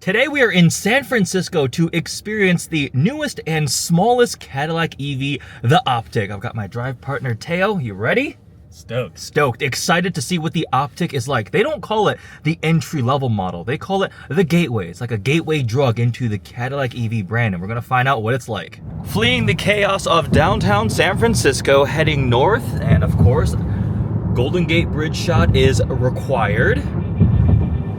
Today we are in San Francisco to experience the newest and smallest Cadillac EV, the Optic. I've got my drive partner, Teo. You ready? Stoked. Stoked. Excited to see what the Optic is like. They don't call it the entry-level model. They call it the gateway. It's like a gateway drug into the Cadillac EV brand, and we're gonna find out what it's like. Fleeing the chaos of downtown San Francisco, heading north, and of course, Golden Gate Bridge shot is required.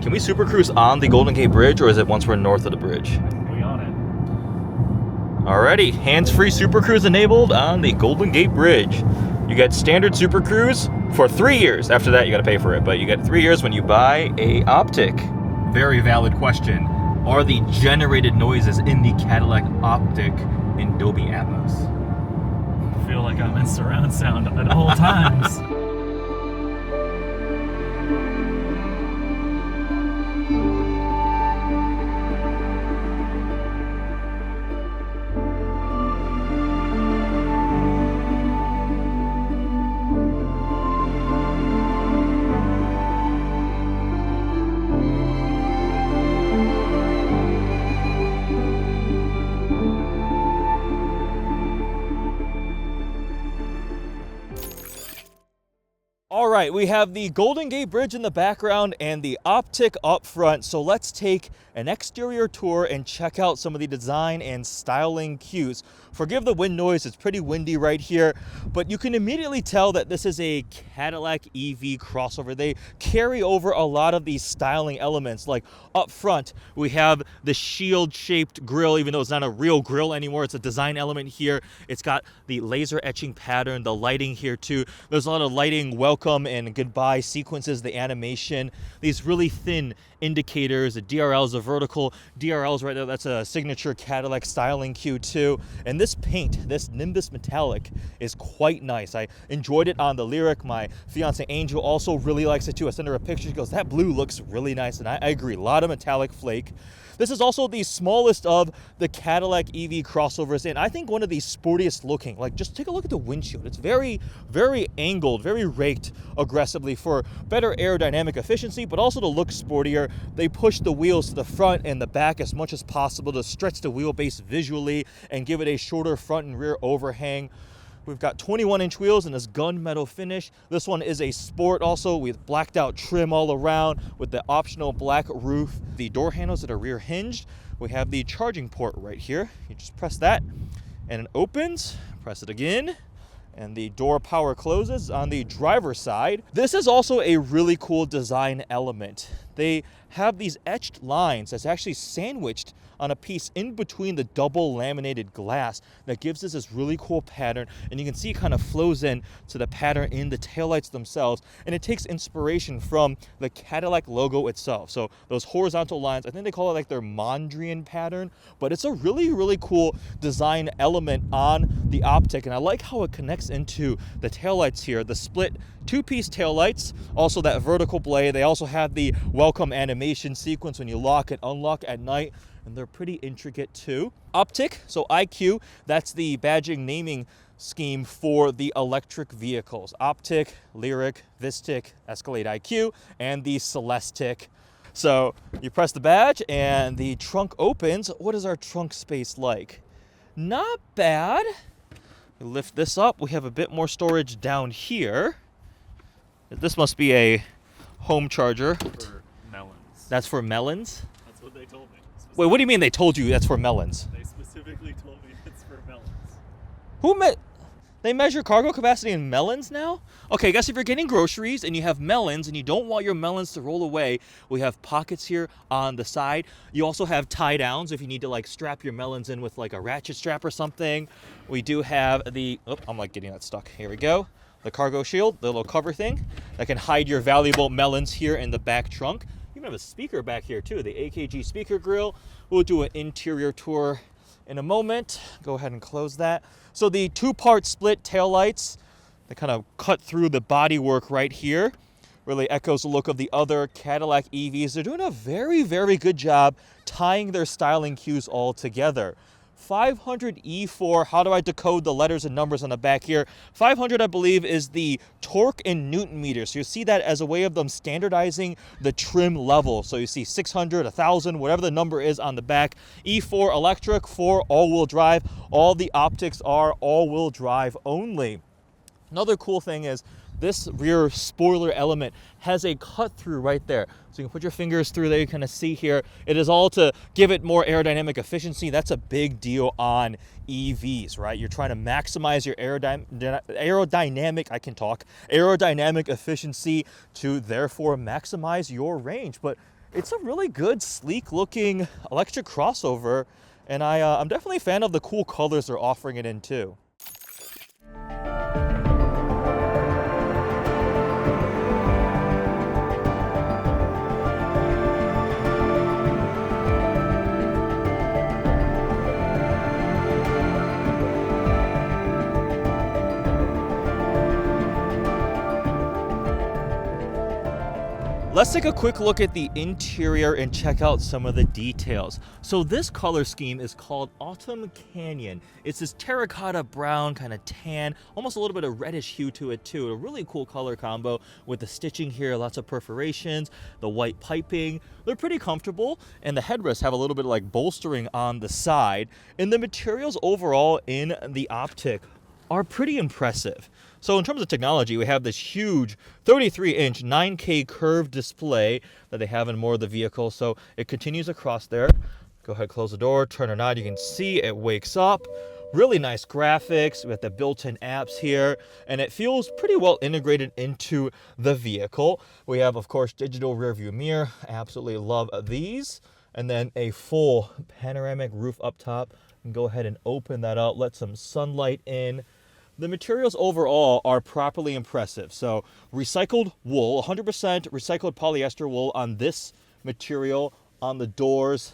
Can we super cruise on the Golden Gate Bridge, or is it once we're north of the bridge? We on it. Alrighty, hands-free super cruise enabled on the Golden Gate Bridge. You get standard super cruise for 3 years. After that, you gotta pay for it, but you get 3 years when you buy a Optic. Very valid question. Are the generated noises in the Cadillac Optic in Dolby Atmos? I feel like I'm in surround sound at all times. All right, we have the Golden Gate Bridge in the background and the Optic up front. So let's take an exterior tour and check out some of the design and styling cues. Forgive the wind noise, it's pretty windy right here, but you can immediately tell that this is a Cadillac EV crossover. They carry over a lot of these styling elements. Like up front, we have the shield-shaped grille, even though it's not a real grille anymore, it's a design element here. It's got the laser etching pattern, the lighting here too. There's a lot of lighting, welcome and goodbye sequences, the animation, these really thin indicators. The DRLs, the vertical DRLs right there, that's a signature Cadillac styling cue too. And this paint, this Nimbus metallic, is quite nice. I enjoyed it on the LYRIQ. My fiance Angel also really likes it too. I sent her a picture, she goes, that blue looks really nice, and I agree, a lot of metallic flake. This is also the smallest of the Cadillac EV crossovers, and I think one of the sportiest looking. Like, just take a look at the windshield. It's very, very angled, very raked aggressively for better aerodynamic efficiency, but also to look sportier. They push the wheels to the front and the back as much as possible to stretch the wheelbase visually and give it a shorter front and rear overhang. We've got 21-inch wheels in this gunmetal finish. This one is a sport also with blacked out trim all around with the optional black roof. The door handles that are rear hinged. We have the charging port right here. You just press that and it opens. Press it again and the door power closes on the driver's side. This is also a really cool design element. They have these etched lines that's actually sandwiched on a piece in between the double laminated glass that gives us this really cool pattern, and you can see it kind of flows in to the pattern in the taillights themselves, and it takes inspiration from the Cadillac logo itself. So those horizontal lines, I think they call it like their Mondrian pattern, but it's a really, really cool design element on the Optic, and I like how it connects into the taillights here, the split two-piece taillights, also that vertical blade. They also have the welcome animation sequence when you lock and unlock at night, and they're pretty intricate too. Optic, so IQ, that's the badging naming scheme for the electric vehicles. Optic, LYRIQ, Vistic, Escalade IQ, and the Celestic. So you press the badge and the trunk opens. What is our trunk space like? Not bad. We lift this up, we have a bit more storage down here. This must be a home charger. For melons. That's for melons? That's what they told me. Wait, what do you mean they told you that's for melons? They specifically told me it's for melons. They measure cargo capacity in melons now? Okay, I guess if you're getting groceries and you have melons and you don't want your melons to roll away, we have pockets here on the side. You also have tie downs if you need to like strap your melons in with like a ratchet strap or something. We do have the, I'm like getting that stuck. Here we go. The cargo shield, the little cover thing that can hide your valuable melons here in the back trunk. You even have a speaker back here too, the AKG speaker grill. We'll do an interior tour in a moment. Go ahead and close that. So the two-part split taillights, they kind of cut through the bodywork right here. Really echoes the look of the other Cadillac EVs. They're doing a very, very good job tying their styling cues all together. 500 E4. How do I decode the letters and numbers on the back here? 500, I believe, is the torque in Newton meters. So you see that as a way of them standardizing the trim level. So you see 600, 1,000, whatever the number is on the back. E4 electric, 4 all-wheel drive. All the Optics are all-wheel drive only. Another cool thing is this rear spoiler element has a cut through right there. So you can put your fingers through there, you kind of see here. It is all to give it more aerodynamic efficiency. That's a big deal on EVs, right? You're trying to maximize your aerodynamic efficiency to therefore maximize your range. But it's a really good, sleek looking electric crossover. And I'm definitely a fan of the cool colors they're offering it in too. Let's take a quick look at the interior and check out some of the details. So this color scheme is called Autumn Canyon. It's this terracotta brown, kind of tan, almost a little bit of reddish hue to it too. A really cool color combo with the stitching here, lots of perforations, the white piping. They're pretty comfortable, and the headrests have a little bit of like bolstering on the side. And the materials overall in the Optic are pretty impressive. So in terms of technology, we have this huge 33-inch 9K curved display that they have in more of the vehicle. So it continues across there. Go ahead, close the door, turn it on. You can see it wakes up. Really nice graphics. We have the built-in apps here, and it feels pretty well integrated into the vehicle. We have, of course, digital rear view mirror. I absolutely love these. And then a full panoramic roof up top. And go ahead and open that up, let some sunlight in. The materials overall are properly impressive. So recycled wool, 100% recycled polyester wool on this material, on the doors,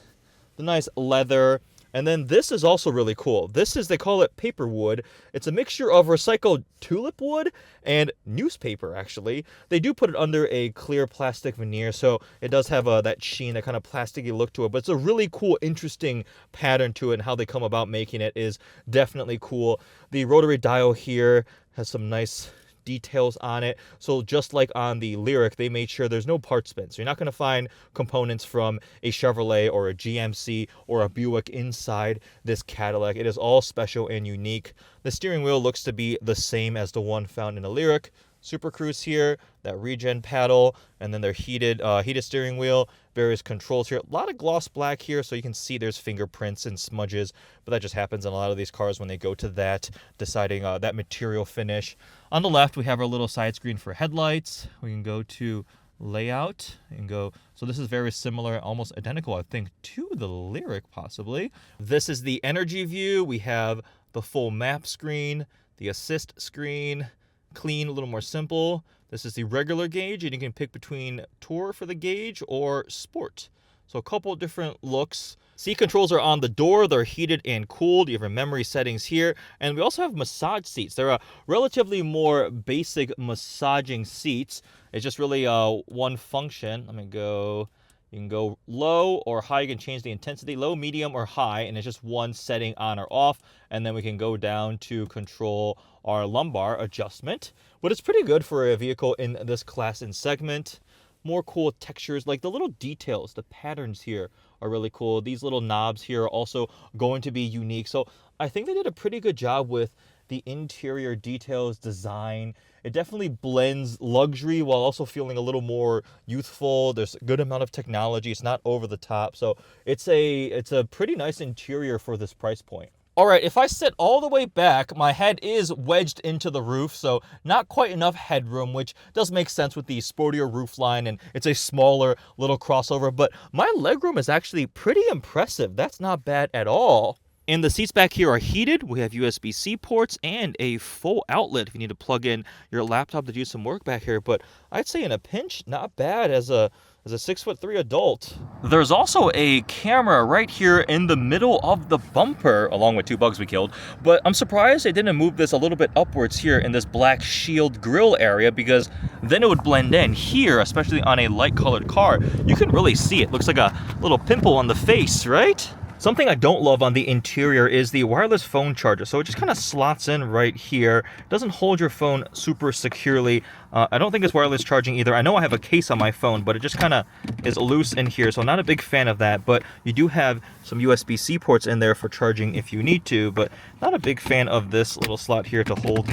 the nice leather. And then this is also really cool. This is, they call it paper wood. It's a mixture of recycled tulip wood and newspaper, actually. They do put it under a clear plastic veneer, so it does have that sheen, that kind of plasticky look to it. But it's a really cool, interesting pattern to it, and how they come about making it is definitely cool. The rotary dial here has some nice details on it. So just like on the LYRIQ, they made sure there's no part spin. So you're not going to find components from a Chevrolet or a GMC or a Buick inside this Cadillac. It is all special and unique. The steering wheel looks to be the same as the one found in the LYRIQ. Super Cruise here, that regen paddle, and then their heated steering wheel, various controls here. A lot of gloss black here, so you can see there's fingerprints and smudges, but that just happens in a lot of these cars when they go to that, deciding that material finish. On the left, we have our little side screen for headlights. We can go to layout and go, so this is very similar, almost identical, I think, to the LYRIQ possibly. This is the energy view. We have the full map screen, the assist screen, clean, a little more simple. This is the regular gauge, and you can pick between Tour for the gauge or Sport. So a couple different looks. Seat controls are on the door. They're heated and cooled. You have your memory settings here. And we also have massage seats. They're a relatively more basic massaging seats. It's just really one function. Let me go. You can go low or high. You can change the intensity, low, medium, or high, and it's just one setting on or off. And then we can go down to control our lumbar adjustment. But it's pretty good for a vehicle in this class and segment. More cool textures, like the little details, the patterns here are really cool. These little knobs here are also going to be unique. So I think they did a pretty good job with the interior details, design. It definitely blends luxury while also feeling a little more youthful. There's a good amount of technology. It's not over the top. So it's a pretty nice interior for this price point. All right, if I sit all the way back, my head is wedged into the roof, so not quite enough headroom, which does make sense with the sportier roofline, and it's a smaller little crossover, but my legroom is actually pretty impressive. That's not bad at all. And the seats back here are heated. We have USB-C ports and a full outlet if you need to plug in your laptop to do some work back here. But I'd say in a pinch, not bad as a 6'3" adult. There's also a camera right here in the middle of the bumper, along with 2 bugs we killed. But I'm surprised they didn't move this a little bit upwards here in this black shield grille area, because then it would blend in here, especially on a light colored car. You can really see it. Looks like a little pimple on the face, right? Something I don't love on the interior is the wireless phone charger. So it just kind of slots in right here. Doesn't hold your phone super securely. I don't think it's wireless charging either. I know I have a case on my phone, but it just kind of is loose in here. So I'm not a big fan of that, but you do have some USB-C ports in there for charging if you need to, but not a big fan of this little slot here to hold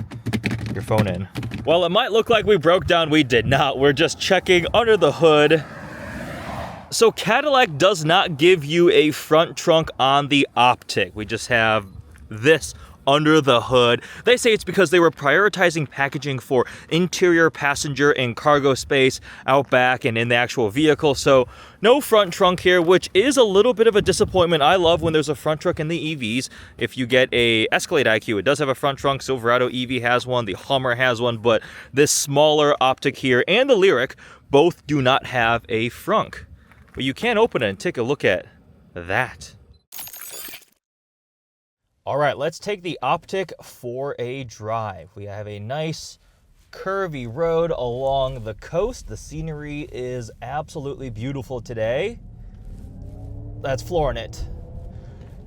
your phone in. Well, it might look like we broke down. We did not. We're just checking under the hood. So Cadillac does not give you a front trunk on the Optic. We just have this under the hood. They say it's because they were prioritizing packaging for interior passenger and cargo space out back and in the actual vehicle. So no front trunk here, which is a little bit of a disappointment. I love when there's a front trunk in the EVs. If you get a Escalade IQ, it does have a front trunk. Silverado EV has one, the Hummer has one, but this smaller Optic here and the LYRIQ both do not have a frunk. But you can open it and take a look at that. All right, let's take the Optic for a drive. We have a nice curvy road along the coast. The scenery is absolutely beautiful today. That's flooring it.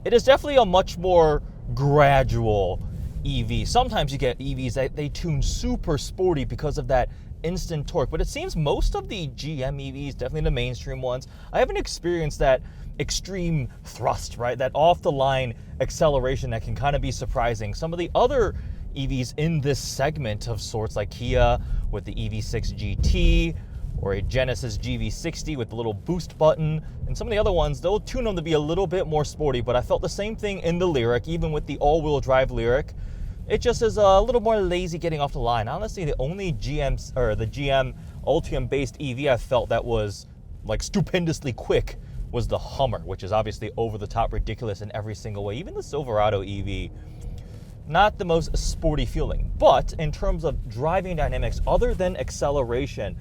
It is definitely a much more gradual EV. Sometimes you get EVs that they tune super sporty because of that instant torque, but it seems most of the GM EVs, definitely the mainstream ones, I haven't experienced that extreme thrust, right? That off-the-line acceleration that can kind of be surprising. Some of the other EVs in this segment of sorts, like Kia with the EV6 GT, or a Genesis GV60 with the little boost button, and some of the other ones, they'll tune them to be a little bit more sporty, but I felt the same thing in the LYRIQ, even with the all-wheel drive LYRIQ. It just is a little more lazy getting off the line. Honestly, the only GM Ultium-based EV I felt that was like stupendously quick was the Hummer, which is obviously over the top ridiculous in every single way. Even the Silverado EV, not the most sporty feeling. But in terms of driving dynamics, other than acceleration,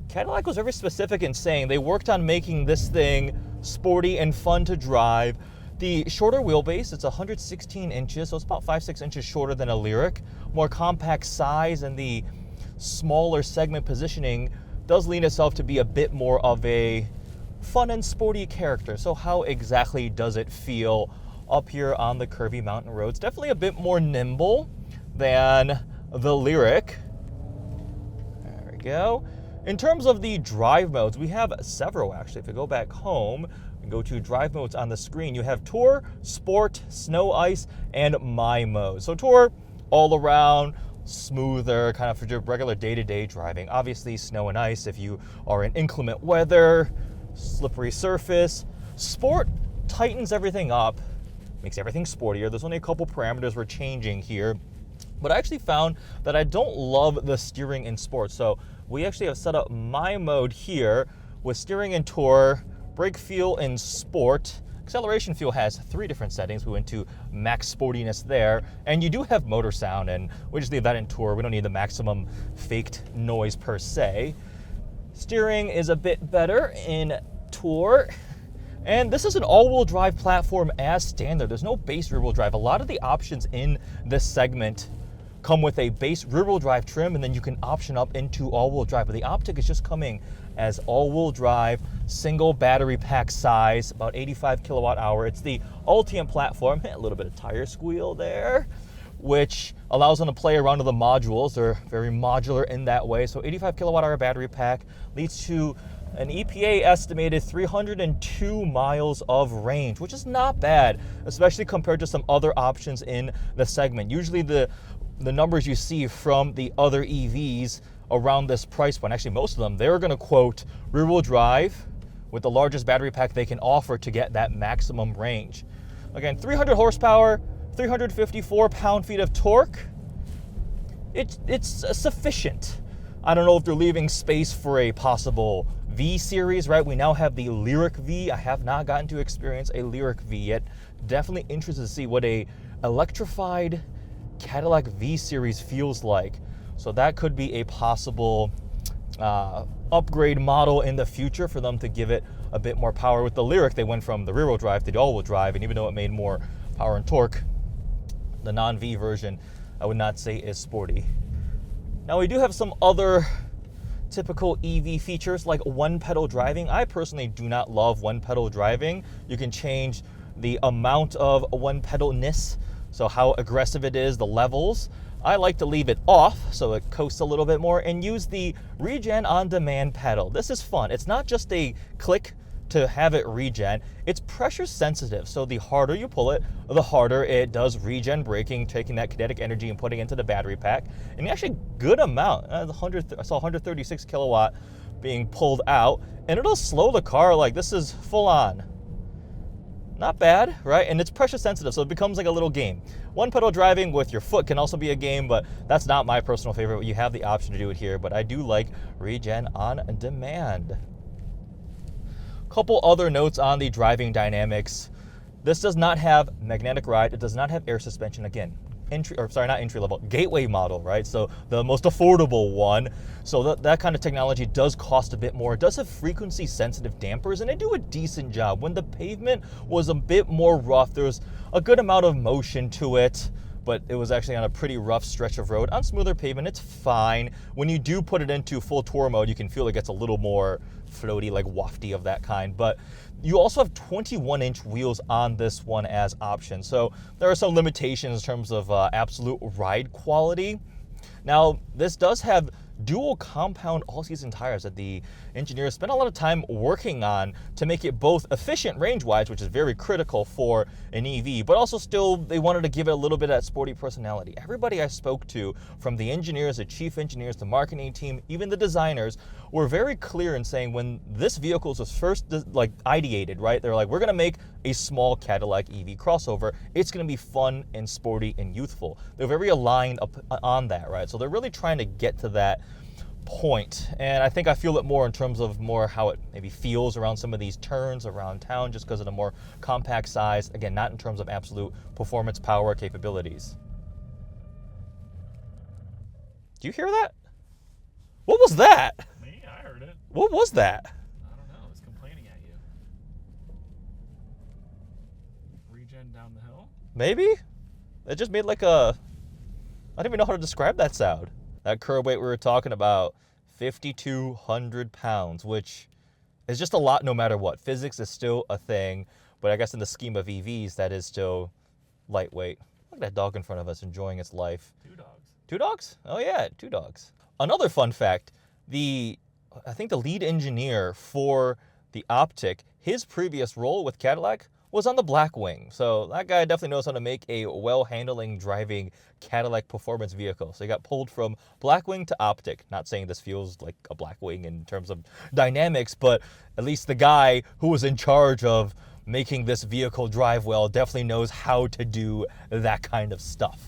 Cadillac was very specific in saying they worked on making this thing sporty and fun to drive. The shorter wheelbase, it's 116 inches, so it's about 5-6 inches shorter than a LYRIQ. More compact size, and the smaller segment positioning does lean itself to be a bit more of a fun and sporty character. So how exactly does it feel up here on the curvy mountain roads? Definitely a bit more nimble than the LYRIQ. There we go. In terms of the drive modes, we have several actually. If you go back home and go to drive modes on the screen, you have Tour, Sport, Snow, Ice, and My Mode. So Tour, all around, smoother, kind of for your regular day-to-day driving. Obviously, Snow and Ice if you are in inclement weather, slippery surface. Sport tightens everything up, makes everything sportier. There's only a couple parameters we're changing here, but I actually found that I don't love the steering in Sport. So we actually have set up My Mode here with steering in Tour, brake feel in Sport. Acceleration feel has 3 different settings. We went to max sportiness there, and you do have motor sound, and we just leave that in Tour. We don't need the maximum faked noise per se. Steering is a bit better in Tour, and this is an all-wheel drive platform as standard. There's no base rear-wheel drive. A lot of the options in this segment come with a base rear-wheel drive trim, and then you can option up into all-wheel drive. But the Optic is just coming as all-wheel drive, single battery pack size, about 85 kilowatt hour. It's the Ultium platform. A little bit of tire squeal there, which allows them to play around with the modules. They're very modular in that way. So 85 kilowatt hour battery pack leads to an EPA estimated 302 miles of range, which is not bad, especially compared to some other options in the segment. Usually the numbers you see from the other EVs around this price point, actually most of them, they're going to quote rear-wheel drive with the largest battery pack they can offer to get that maximum range. Again, 300 horsepower, 354 pound-feet of torque. It's sufficient. I don't know if they're leaving space for a possible V series, right? We now have the LYRIQ V. I have not gotten to experience a LYRIQ V yet. Definitely interested to see what a electrified Cadillac V series feels like. So that could be a possible upgrade model in the future for them to give it a bit more power. With the LYRIQ, they went from the rear-wheel drive to the all-wheel drive, and even though it made more power and torque, the non-V version I would not say is sporty. Now we do have some other typical EV features like one-pedal driving. I personally do not love one-pedal driving. You can change the amount of one pedalness, so how aggressive it is, the levels. I like to leave it off so it coasts a little bit more and use the regen on demand pedal. This is fun. It's not just a click to have it regen, it's pressure sensitive. So the harder you pull it, the harder it does regen braking, taking that kinetic energy and putting it into the battery pack. And actually good amount, I saw 136 kilowatt being pulled out, and it'll slow the car. Like, this is full on. Not bad, right? And it's pressure sensitive, so it becomes like a little game. One pedal driving with your foot can also be a game, but that's not my personal favorite. You have the option to do it here, but I do like regen on demand. Couple other notes on the driving dynamics. This does not have magnetic ride. It does not have air suspension. Again, gateway model, right? So the most affordable one. So that kind of technology does cost a bit more. It does have frequency sensitive dampers, and they do a decent job. When the pavement was a bit more rough, there was a good amount of motion to it, but it was actually on a pretty rough stretch of road. On smoother pavement, it's fine. When you do put it into full tour mode, you can feel it gets a little more floaty, like wafty of that kind. But you also have 21-inch wheels on this one as options. So there are some limitations in terms of absolute ride quality. Now, this does have dual compound all-season tires that the engineers spent a lot of time working on to make it both efficient range-wise, which is very critical for an EV, but also still they wanted to give it a little bit of that sporty personality. Everybody I spoke to, from the engineers, the chief engineers, the marketing team, even the designers, were very clear in saying when this vehicle was first ideated, right? They're like, we're gonna make a small Cadillac EV crossover. It's gonna be fun and sporty and youthful. They're very aligned on that, right? So they're really trying to get to that point, and I think I feel it more in terms of more how it maybe feels around some of these turns around town, just because of the more compact size. Again, not in terms of absolute performance, power, capabilities. Do you hear that? What was that? Me? I heard it. What was that? I don't know. It's complaining at you. Regen down the hill? Maybe? It just made like a... I don't even know how to describe that sound. That curb weight we were talking about, 5,200 pounds, which is just a lot no matter what. Physics is still a thing, but I guess in the scheme of EVs, that is still lightweight. Look at that dog in front of us enjoying its life. 2 dogs. 2 dogs? Oh yeah, 2 dogs. Another fun fact, I think the lead engineer for the Optic, his previous role with Cadillac was on the Blackwing. So that guy definitely knows how to make a well-handling driving Cadillac performance vehicle. So he got pulled from Blackwing to Optic. Not saying this feels like a Blackwing in terms of dynamics, but at least the guy who was in charge of making this vehicle drive well definitely knows how to do that kind of stuff.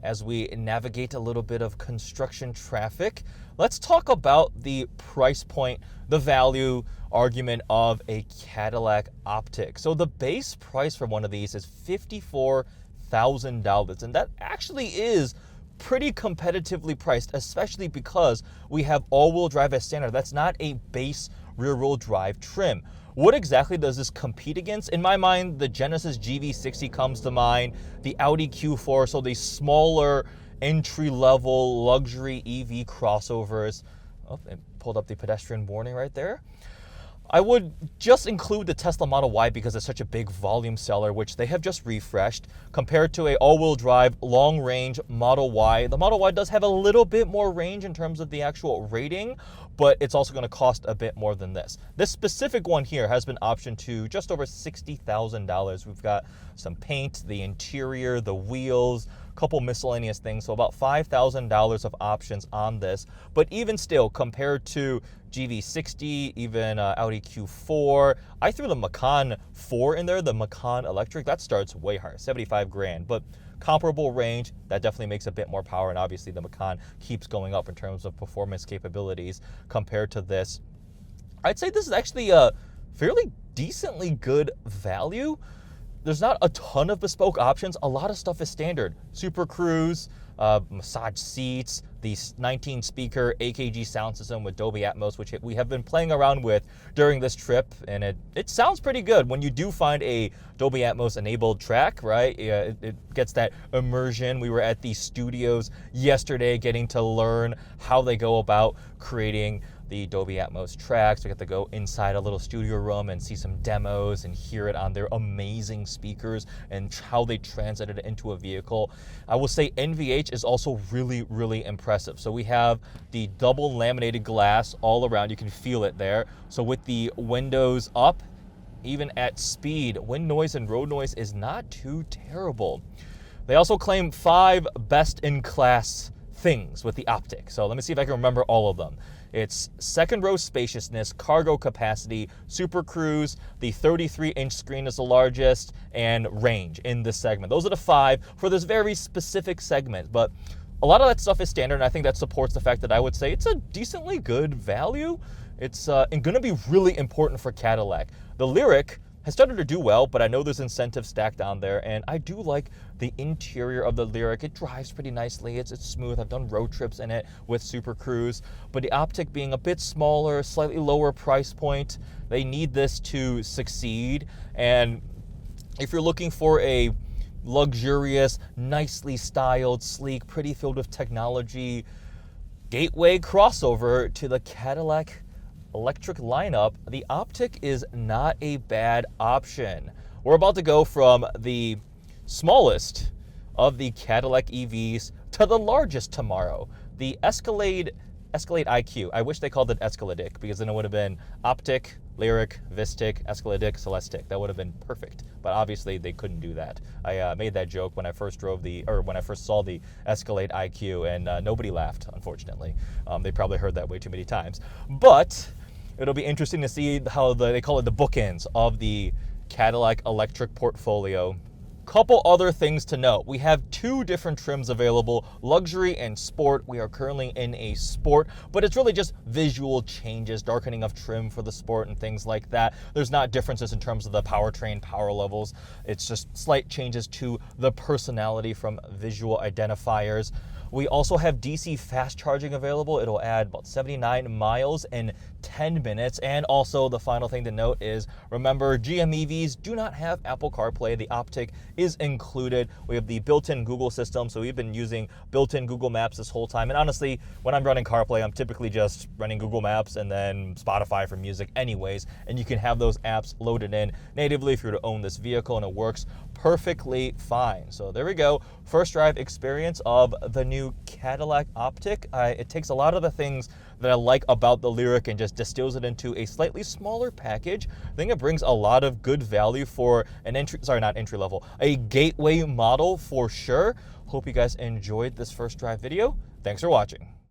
As we navigate a little bit of construction traffic, let's talk about the price point, the value argument of a Cadillac Optic. So the base price for one of these is $54,000, and that actually is pretty competitively priced, especially because we have all-wheel drive as standard. That's not a base rear-wheel drive trim. What exactly does this compete against? In my mind, the Genesis GV60 comes to mind, the Audi Q4, so the smaller entry-level luxury EV crossovers. Oh, it pulled up the pedestrian warning right there. I would just include the Tesla Model Y because it's such a big volume seller, which they have just refreshed, compared to a all-wheel drive, long-range Model Y. The Model Y does have a little bit more range in terms of the actual rating, but it's also going to cost a bit more than this. This specific one here has been optioned to just over $60,000. We've got some paint, the interior, the wheels, a couple miscellaneous things, so about $5,000 of options on this. But even still, compared to GV60, even Audi Q4, I threw the Macan 4 in there, the Macan Electric. That starts way higher, 75 grand, but comparable range. That definitely makes a bit more power, and obviously the Macan keeps going up in terms of performance capabilities compared to this. I'd say this is actually a fairly decently good value. There's not a ton of bespoke options. A lot of stuff is standard. Super Cruise, massage seats, the 19-speaker AKG sound system with Dolby Atmos, which we have been playing around with during this trip, and it sounds pretty good when you do find a Dolby Atmos enabled track, right? It gets that immersion. We were at the studios yesterday getting to learn how they go about creating the Dolby Atmos tracks. We get to go inside a little studio room and see some demos and hear it on their amazing speakers and how they translated it into a vehicle. I will say NVH is also really, really impressive. So we have the double laminated glass all around. You can feel it there. So with the windows up, even at speed, wind noise and road noise is not too terrible. They also claim 5 best-in-class things with the Optic. So let me see if I can remember all of them. It's second row spaciousness, cargo capacity, Super Cruise, the 33-inch screen is the largest, and range in this segment. Those are the 5 for this very specific segment. But a lot of that stuff is standard, and I think that supports the fact that I would say it's a decently good value. It's going to be really important for Cadillac. The LYRIQ has started to do well, but I know there's incentives stacked on there, and I do like the interior of the LYRIQ. It drives pretty nicely. It's smooth. I've done road trips in it with Super Cruise, but the Optic being a bit smaller, slightly lower price point, they need this to succeed. And if you're looking for a luxurious, nicely styled, sleek, pretty filled with technology gateway crossover to the Cadillac electric lineup, the Optic is not a bad option. We're about to go from the smallest of the Cadillac EVs to the largest tomorrow, the Escalade IQ. I wish they called it EDIQ, because then it would have been Optic, LYRIQ, VISTIQ, EDIQ, CELESTIQ. That would have been perfect, but obviously they couldn't do that. I made that joke when I first saw the Escalade IQ, and nobody laughed, unfortunately. They probably heard that way too many times. But it'll be interesting to see how they call it the bookends of the Cadillac electric portfolio. Couple other things to note. We have 2 different trims available, luxury and sport. We are currently in a sport, but it's really just visual changes, darkening of trim for the sport and things like that. There's not differences in terms of the powertrain power levels. It's just slight changes to the personality from visual identifiers. We also have DC fast charging available. It'll add about 79 miles in 10 minutes. And also the final thing to note is, remember, GM EVs do not have Apple CarPlay. The Optic is included. We have the built-in Google system, so we've been using built-in Google Maps this whole time. And honestly, when I'm running CarPlay, I'm typically just running Google Maps and then Spotify for music anyways. And you can have those apps loaded in natively if you're to own this vehicle, and it works perfectly fine. So there we go. First drive experience of the new Cadillac Optic. It takes a lot of the things that I like about the LYRIQ and just distills it into a slightly smaller package. I think it brings a lot of good value for an a gateway model for sure. Hope you guys enjoyed this first drive video. Thanks for watching.